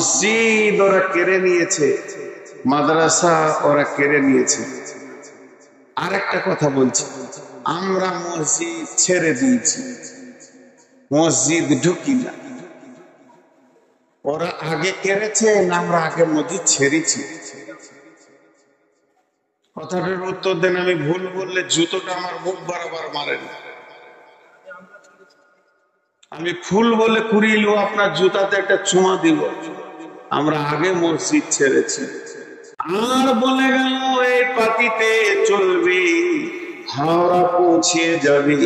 মসজিদ ওরা কেড়ে নিয়েছে, মাদ্রাসা ওরা কেড়ে নিয়েছে। আর একটা কথা বলছি, আমরা মসজিদ ছেড়ে দিয়েছি, মসজিদ ঢুকি না। ওরা আগে কেড়েছে না আমরা আগে মসজিদ ছেড়েছি? কথাটার উত্তর দেন। আমি ভুল বললে জুতোটা আমার মুখ বরাবর মারেন। আমি ফুল বলে কুড়িয়ে আপনার জুতাতে একটা চুমা দিব। আমরা আগে মসজিদ ছেড়েছি। আর বলে গেল এই পাতিতে চলবি, হাওড়া পৌঁছে যাবি,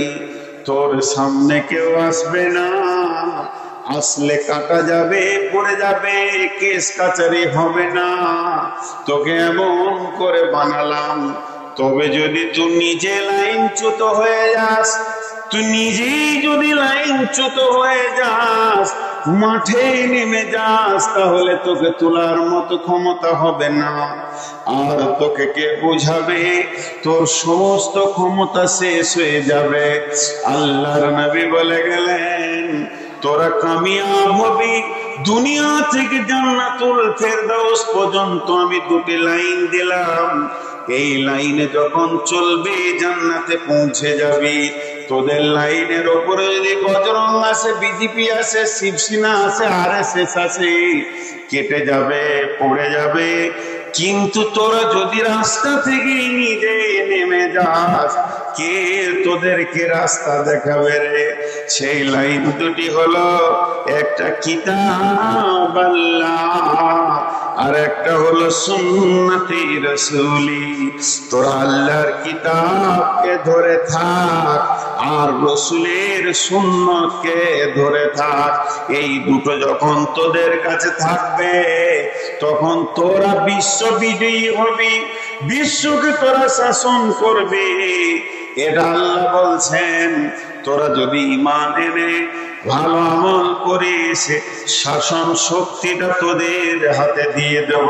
তোর সামনে কেউ আসবে না, আসলে কাটা যাবে, পড়ে যাবে, কেস কাচারি হবে না। তোকে এমন করে বানালাম, তবে যদি তুই নিজে লাইনচ্যুত হয়ে যাস, তুই নিজেই যদি লাইনচ্যুত হয়ে যাস, মাঠে নেমে যাস, তাহলে তোকে তোলার মতো ক্ষমতা হবে না। আর তোকে কে বুঝাবে? তোর সমস্ত ক্ষমতা শেষ হয়ে যাবে। আল্লাহর নবী বলে গেলেন, তোরা কামিয়াব হবি। দুনিয়া থেকে জান্নাতুল ফেরদাউস পর্যন্ত আমি দুটি লাইন দিলাম, এই লাইনে যখন চলবি জান্নাতে পৌঁছে যাবি। তোদের লাইনের ওপরে যদি বজরং আসে, বিজেপি আসে, শিবসেনা আসে, আরএসএস আসে, কেটে যাবে, পড়ে যাবে। কিন্তু তোরা যদি রাস্তা থেকে নিজে নেমে যাস, কে তোদেরকে রাস্তা দেখাবে রে? সেই লাইন দুটি হলো, একটা কিতাব আল্লাহ আর একটা হলো সুন্নতি রাসূলি। তোরা আল্লাহর কিতাবকে ধরে থাক আর রাসূলের সুন্নতকে ধরে থাক। এই দুটো যখন তোদের কাছে থাকবে, তখন তোরা বিশ্ব বিজয়ী হবি, বিশ্বকে তোরা শাসন করবি। এটা আল্লাহ বলছেন। তোরা যদি ঈমান এনে ভালো আমল করিস, শাসন শক্তিটা তোদের হাতে দিয়ে দেব।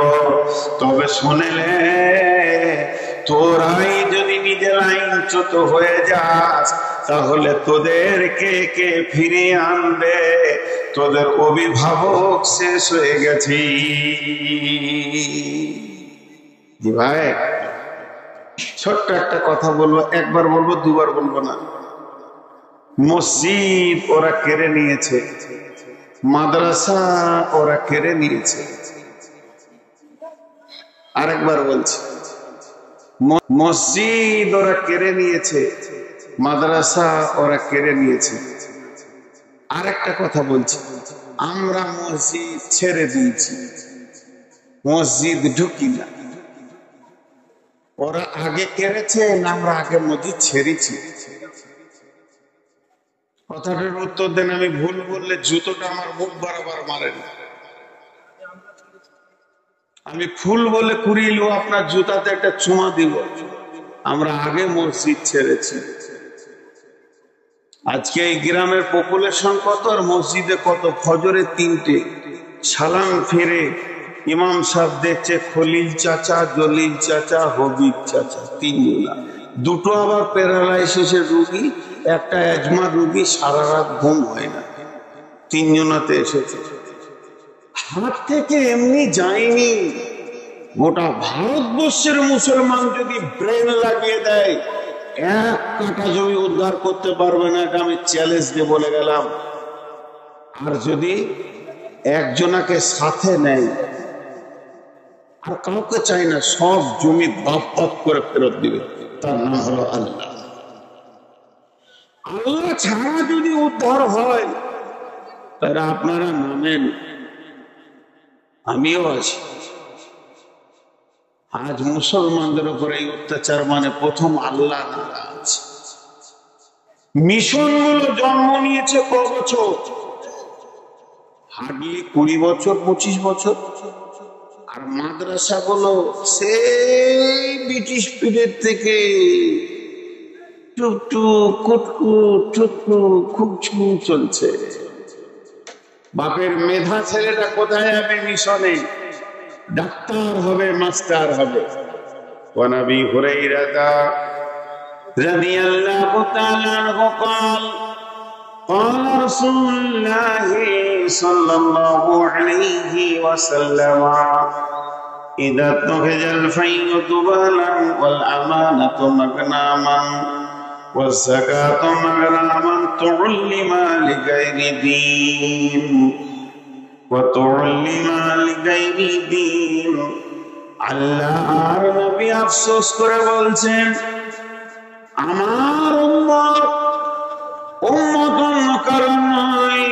তবে শুনেলে, তোরাই যদি নিজে লাইনচ্যুত হয়ে যাস, তাহলে তোদেরকে কে ফিরিয়ে আনবে? তোদের অভিভাবক শেষ হয়ে গেছে। জি ভাই, ছোট্ট একটা কথা বলবো, একবার বলবো, দুবার বলবো না। মসজিদ ওরা কেড়ে নিয়েছে, মাদ্রাসা ওরা কেড়ে নিয়েছে। আরেকবার বলছি, মসজিদ ওরা কেড়ে নিয়েছে, মাদ্রাসা ওরা কেড়ে নিয়েছে। আরেকটা কথা বলছি, আমরা মসজিদ ছেড়ে দিয়েছি, মসজিদ ঢুকি না। ওরা আগে কেড়েছে না আমরা আগে মসজিদ ছেড়েছি? কথাটার উত্তর দেন। আমি ভুল বললে জুতোটা আমার মুখ বরাবর মারেন। আমি ফুল বলে কুড়িয়ে আপনার জুতাতে একটা চুমা দিব। আমরা আগে মসজিদ ছেড়েছি। আজকে এই গ্রামের পপুলেশন কত আর মসজিদে কত? ফজরে 3টে সালাম ফিরে ইমাম সাহেব দেখছে খলিল চাচা, জলিল চাচা, হবিব চাচা, 3 জনা। দুটো আবার প্যারালাইসিসের রুগী, একটা অ্যাজমার রুগী, সারা রাত ঘুম হয় না। 3 জনাতে এসেছে। হাত থেকে এমনি যায়নি। গোটা ভারতবর্ষের মুসলমান যদি ব্রেন লাগিয়ে দেয়, 1 কাঠা জমি উদ্ধার করতে পারবে না। এটা আমি চ্যালেঞ্জ দিয়ে বলে গেলাম। আর যদি একজনাকে সাথে নেয়, আর কাউকে চাই না, সব জমি বাপ বাপ করে ফেরত দিবে, তার নাম হলো আল্লাহ। আল্লাহ ছাড়া যদি উদ্ধার হয়, তারা আপনারা নামেন, আমিও আছি। আজ মুসলমানদের উপরে এই অত্যাচার মানে প্রথম আল্লাহ নারাজ। মিশন গুলো জন্ম নিয়েছে ক বছর? হার্ডলি 20 বছর, 25 বছর। আর মাদ্রাসা গুলো সেই ব্রিটিশ পিরিয়ড থেকে টুকটুক কুটকুট টুকটুক খুব চলছে। বাপের মেধা ছেলেটা কোথায় যাবে মিশনে? ডাক্তার হবে, মাস্টার হবে। ওয়ানাবি হুরাইরা রাদিয়াল্লাহু তাআলা আনহু قال قال رسول الله صلى الله عليه وسلم إذا اتخذ الفيء بالا والأمانة مغناما والزكاة مغراما تعلم لغير دين وتعلم لغير دين আল্লাহর নবী আফসোস করে বলছেন, আমার উম্মত অন্য কারণ নয়,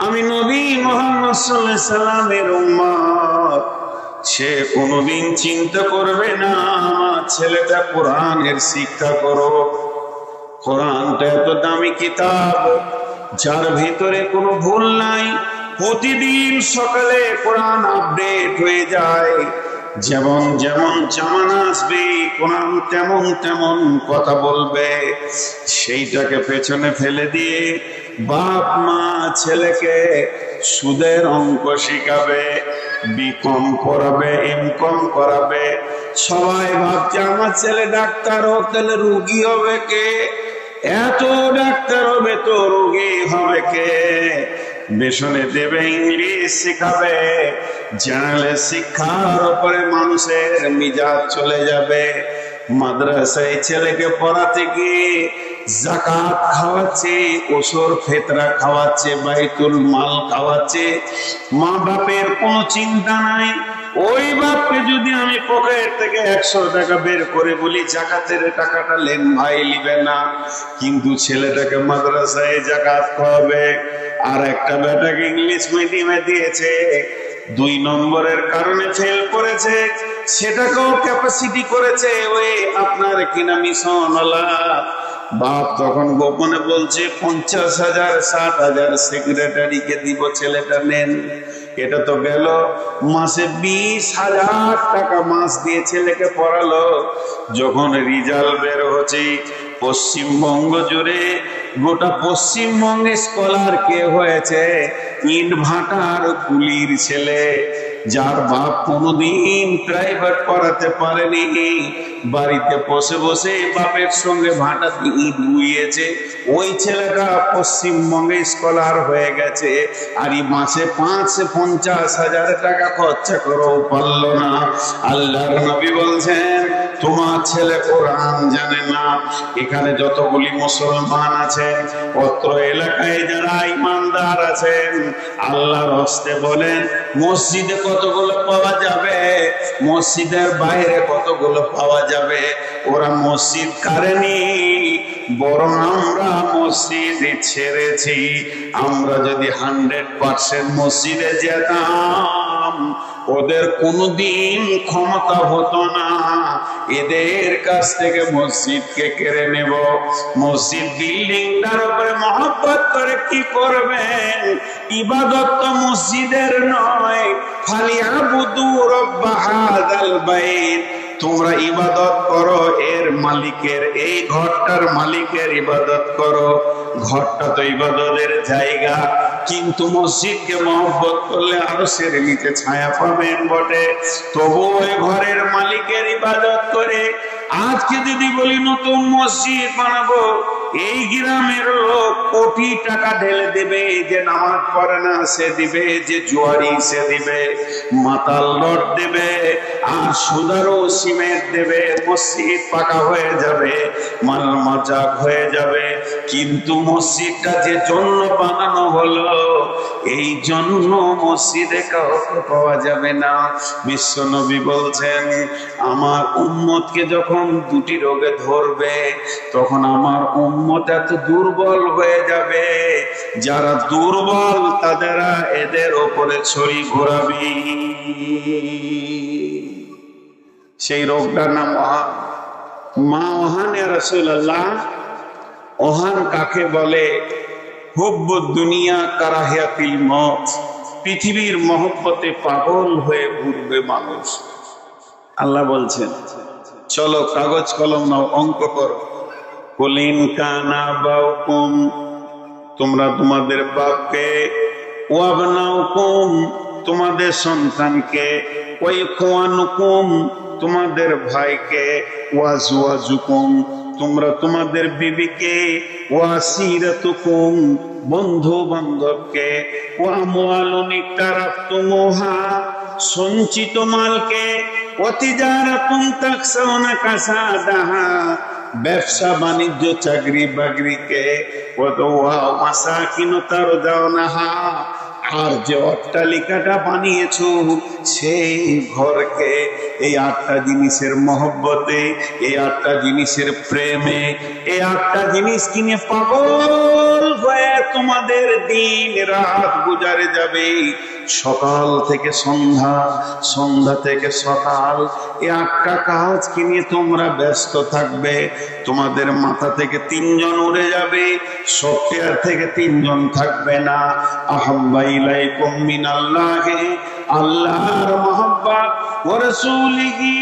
আমি নবী মুহাম্মদ সাল্লাল্লাহু আলাইহি সাল্লামের উম্মত। সে কোনোদিন চিন্তা করবে না আমার ছেলেটা কোরআনের শিক্ষা করো। কোরআনটা এত দামি কিতাব, যার ভিতরে কোনো ভুল নাই। প্রতিদিন সকালে কোরআন আপডেট হয়ে যায়। যেমন যেমন জামানা আসবে কোরআন তেমন তেমন কথা বলবে। সেইটাকে পেছনে ফেলে দিয়ে বাপ মা ছেলেকে সুদের অঙ্ক শিখাবে, বিকম করাবে, এমকম করাবে। সবাই ভাবছে আমার ছেলে ডাক্তার হোক, তাহলে রুগী হবে কে? এত ডাক্তার হবে তো রোগী হবে কে? বেসনে দেবে ইংলিশ শিখাবে, জেনারেল শিক্ষার উপরে মানুষের মিজাজ চলে যাবে। মাদ্রাসায় ছেলেকে পড়াতে গিয়ে যাকাত খাওয়াচ্ছে, ওসর ফেতরা খাওয়াচ্ছে, বাইতুল মাল খাওয়াচ্ছে। মা বাপের কোনো চিন্তা নাই। ওই বাপকে যদি আমি পকেট থেকে 100 টাকা বের করে বলি যাকাতের টাকাটা লেন ভাই, লিবে না। কিন্তু ছেলেটাকে মাদ্রাসায় যাকাত খাওয়াবে। আর একটা বেটাকে ইংলিশ মিডিয়ামে দিয়েছে, 2 নম্বরের কারণে ফেল করেছে, সেটাকেও ক্যাপাসিটি করেছে ওই আপনার কিনা মিশনওয়ালা। বাপ তখন গোপনে বলছে 50,000 60,000 সেক্রেটারিকে দিব, ছেলেটা নেন। এটা তো গেল মাসে 20,000 টাকা মাস দিয়ে ছেলেকে পড়ালো। যখন রেজাল্ট বের হচ্ছে পশ্চিমবঙ্গ জুড়ে, গোটা পশ্চিমবঙ্গে স্কলার কে হয়েছে? ইট ভাটার কুলির ছেলে, যার বাপ কোনোদিন প্রাইভেট পড়াতে পারেনি। বাড়িতে বসে বসে বাপের সঙ্গে ভাটাতে ইট বুইয়েছে। ওই ছেলেটা পশ্চিমবঙ্গে স্কলার হয়ে গেছে। আর এই মাসে 50,000 টাকা খরচা করেও পারলো না। আল্লাহর নবী বলছেন, তোমার ছেলে কোরআন জানে না। এখানে যতগুলি মুসলমান আছে, অত্র এলাকায় যারা ইমানদার আছেন, আল্লাহর হস্তে বলেন, মসজিদে কতগুলো পাওয়া যাবে, মসজিদের বাইরে কতগুলো পাওয়া যাবে। ওরা মসজিদ কারেনি, বরং আমরা মসজিদ ছেড়েছি। আমরা যদি 100% মসজিদে যেতাম, ওদের কোনোদিন ক্ষমতা হতো না এদের কাছ থেকে মসজিদকে কেড়ে নেব। মসজিদ বিল্ডিংটার উপরে মহব্বত করে কি করবেন? ইবাদত তো মসজিদের নয়। ফালিয়াবুদু রাব্ব হাযাল বাইত, তোমরা ইবাদত করো এর মালিকের, এই ঘরটার মালিকের ইবাদত করো। ঘরটা তো ইবাদতের জায়গা, কিন্তু মসজিদকে মহব্বত করলে আরশের নিচে ছায়া পাবেন বটে। তবু ওই ঘরের মালিকের ইবাদত করে। আজকে যদি বলি নতুন মসজিদ বানাবো, এই গ্রামের লোক কোটি টাকা ঢেলে দেবে। যে নামাজ পড়ে না সে দিবে, যে জুয়ারি সে দিবে, মাতাল রড দেবে, আর সুদারো সিমেন্ট দেবে। মসজিদ পাকা হয়ে যাবে, মাল মাজাক হয়ে যাবে। কিন্তু মসজিদটা যে জন্য বানানো হলো, এই জন্য মসজিদে কাউকে পাওয়া যাবে না। বিশ্ব নবী বলছেন, আমার উম্মতকে যখন 2টি রোগে ধরবে, তখন আমার উম্মত এত দুর্বল হয়ে যাবে, যারা দুর্বল তাদেরা এদের ওপরে ছড়ি ঘোরাবি। সেই রোগটার নাম ওহান। মা ওহান ইয়া রাসূলুল্লাহ। ওহান কাকে বলে? হুব্বুদ দুনিয়া কারাহিয়াতিল মউত, পৃথিবীর মহব্বতে পাগল হয়ে ঘুরবে মানুষ। আল্লাহ বলছেন, চলো কাগজ কলম নাও, অঙ্ক করো। কুলিন কানা বাউকুম, তোমরা তোমাদের বাপকে, ওয়াবনাউকুম, তোমাদের সন্তানকে, ওয়াইখওয়ানুকুম, তোমাদের ভাইকে, ওয়াজওয়াজুকুম, তোমরা তোমাদের বিবিকে, ওয়াসিরাতুকুম বন্ধু বান্ধবকে, ওয়ামওয়ালুন ইকতারাফতুমুহা সঞ্চিত মালকে, ওয়াতিজারাতুন তাখসাউনা কাসাদাহা ব্যবসা বাণিজ্য চাকরি বাকরিকে, ওয়া মাসাকিন তারদাউনাহা আর যে অট্টালিকাটা বানিয়েছো সেই ঘরকে, এই 8টা জিনিসের মহব্বতে, এই 8টা জিনিসের প্রেমে, এই 8টা জিনিস কিনে পাগল হয়ে তোমাদের দিন রাত গুজারে যাবে। সকাল থেকে সন্ধ্যা, সন্ধ্যা থেকে সকাল, এই 8টা কাজ কিনে তোমরা ব্যস্ত থাকবে। তোমাদের মাথা থেকে 3 জন উড়ে যাবে, সফটওয়্যার থেকে 3 জন থাকবে না। আহাব্বা ইলাইকুম মিনাল্লাহি, আল্লাহর মহব্বত, ওয়া রাসূলিহি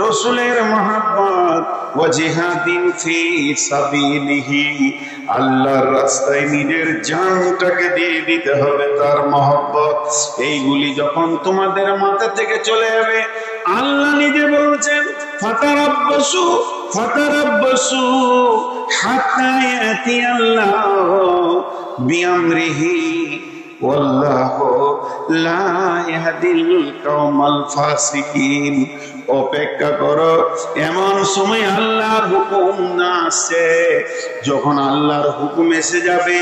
রসুলের মহব্বত, ওয়া জিহাদিন ফি সাবিলিহি আল্লাহর রাস্তায় নিজের জানটাকে দিয়ে দিতে হবে তার মহব্বত। এইগুলি যখন তোমাদের মাথা থেকে চলে যাবে, আল্লাহ নিজে বলছেন ফাতারাব্বাসু ফাতারাব্বাসু হাত্তা ইয়াতি আল্লাহ বিআমরিহি ওয়াল্লাহু লা ইয়াহদিল কওমাল ফাসিকিন। অপেক্ষা করো, এমন সময় আল্লাহর হুকুম না আসে। যখন আল্লাহর হুকুম এসে যাবে,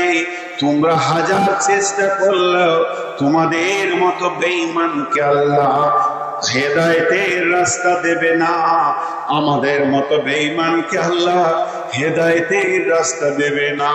তোমরা হাজার চেষ্টা করলেও তোমাদের মতো বেঈমানকে আল্লাহ হেদায়েতের রাস্তা দেবে না। আমাদের মতো বেঈমানকে আল্লাহ হেদায়েতের রাস্তা দেবে না।